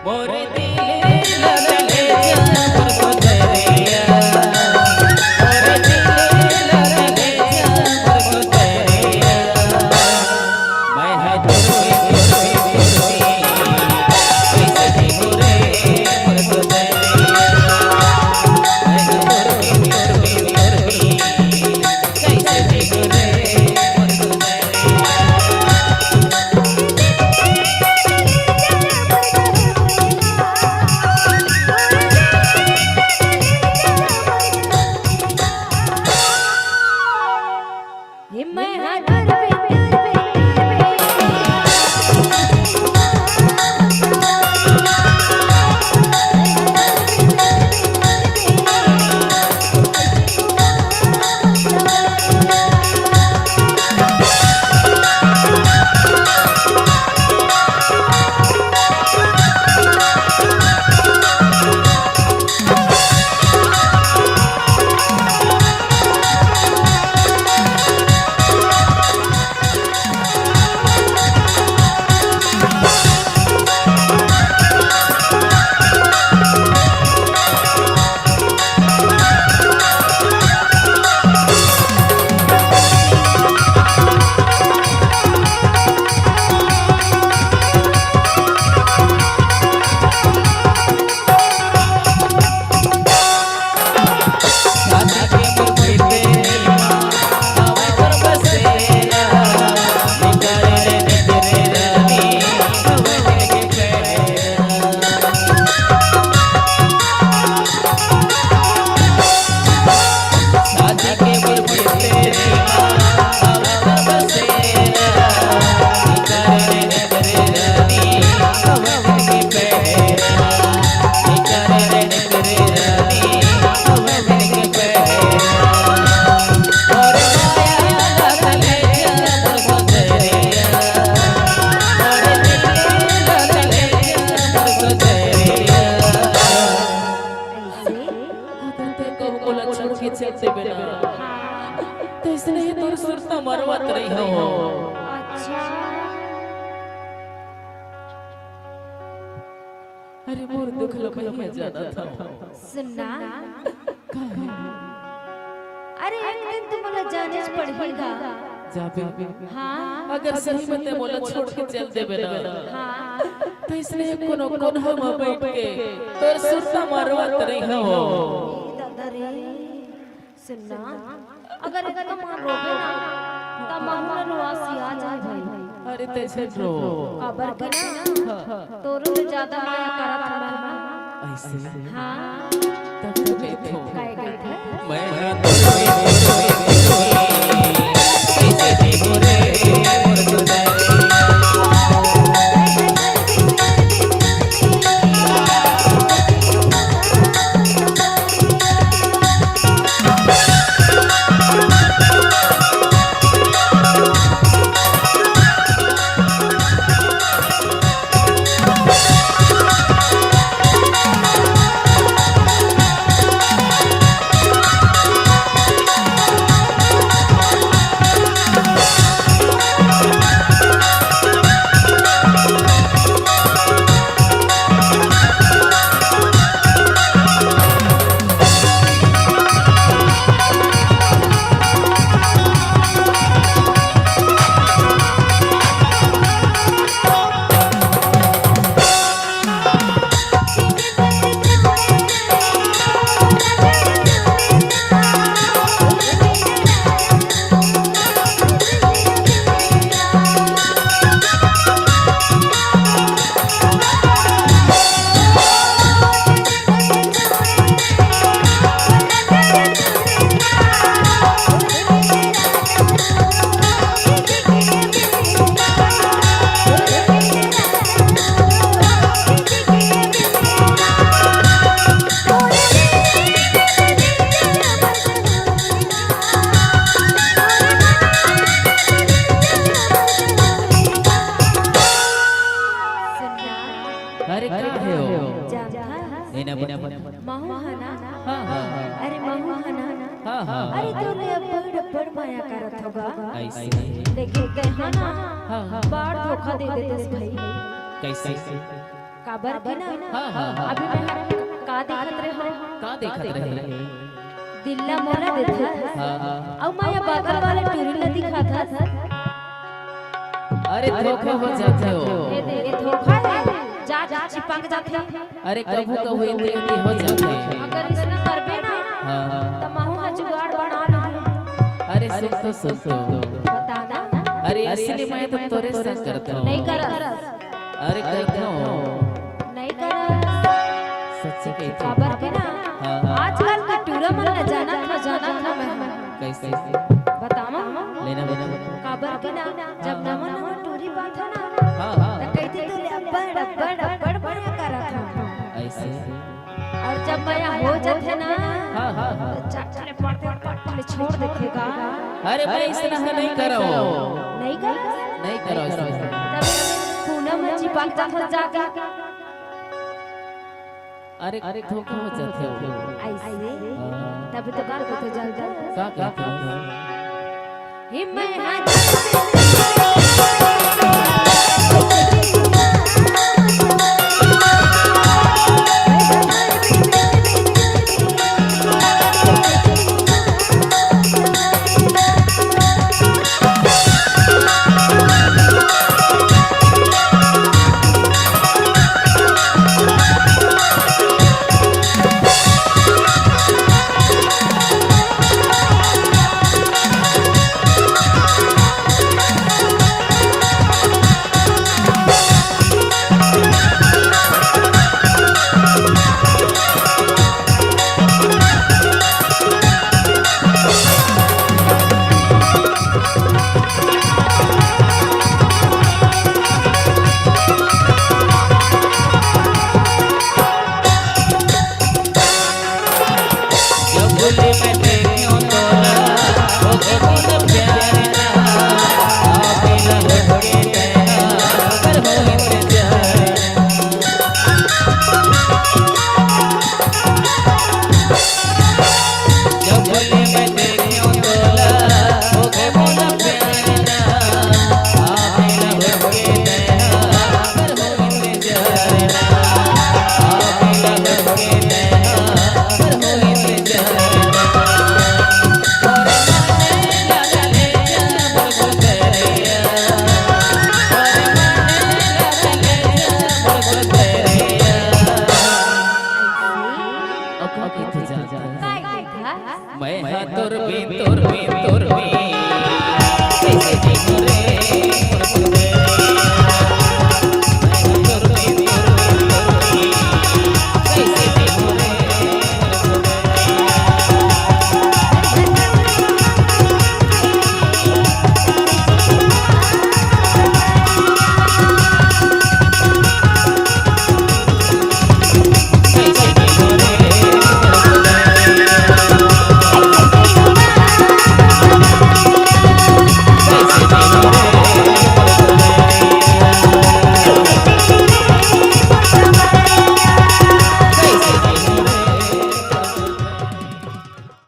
मोर दिल लगले जाबर को दरिया मोर दिल लगले जाबर को दरिया मैं हाथ कैसे देखो रे मोर को दरिया मैं हाथ कैसे देखो रे मोर को चलते बिना तो इसलिए तोर सुरता मरवत रही हो। अच्छा अरे मोर दुख लपहिया जाना था सुनना अरे एक दिन तुम मोला जाने पड़ेगा जाबे हाँ अगर सही में ते मोला छोड़ के चल देबे ना हाँ तो इसलिए कोनो कोन्हा में बैठ के तोर सुरता मरवत रही हो। दादा रे सुनना अगर इतना मान रोगे ना तो मामला रुआसी आ जाए भाई। अरे तेरे रो अबर के ना तोरो से ज्यादा माया करत हमारा ऐसे हाँ तब तो देखो काय गई था मैं कैसे देखो रे मोर को दरिया महुहना हाँ हाँ अरे महुहना हाँ हाँ अरे तूने बड़ बड़ माया करत होगा ऐसे लेकिन कहना हाँ हाँ बार धोखा दे देतस भाई कैसे काबर के ना हाँ हाँ हाँ अभी मैं का देखत रहे हो का देखत रहे दिल्ला मोरा देथा हाँ हाँ और मैं बगल वाले टूरिला दिखा था अरे धोखा हो जाते हो ये धोखा है जा चिपक जाते अरे कबू कबू इनके हो जाते अगर इसने करबे ना हाँ तो महू का जुगाड़ बना लूं अरे सुन तो बता ना अरे इसलिए मैं तो तोरे संग करता हूँ नहीं कर अरे करता हूँ नहीं कर सच्ची कहती काबर के ना हाँ हाँ आजकल का टूरा मन न जाना था मैं कैसे बतावा लेना काबर के ना जब नमन टूरी बात है ना हाँ हाँ तो कहती तो बड़ करा था ऐसे और जब मैं हो जाते ना हाँ हाँ हाँ तो चाचा ने पड़ते छोड़ देखेगा अरे मैं इस तरह नहीं कर रहा हूँ नहीं कर नहीं कर रहा हूँ तब पूनम में चिपक जाता जाके अरे धोखा हो जाते हो ऐसे तब तो का तो जल्द का ही मैं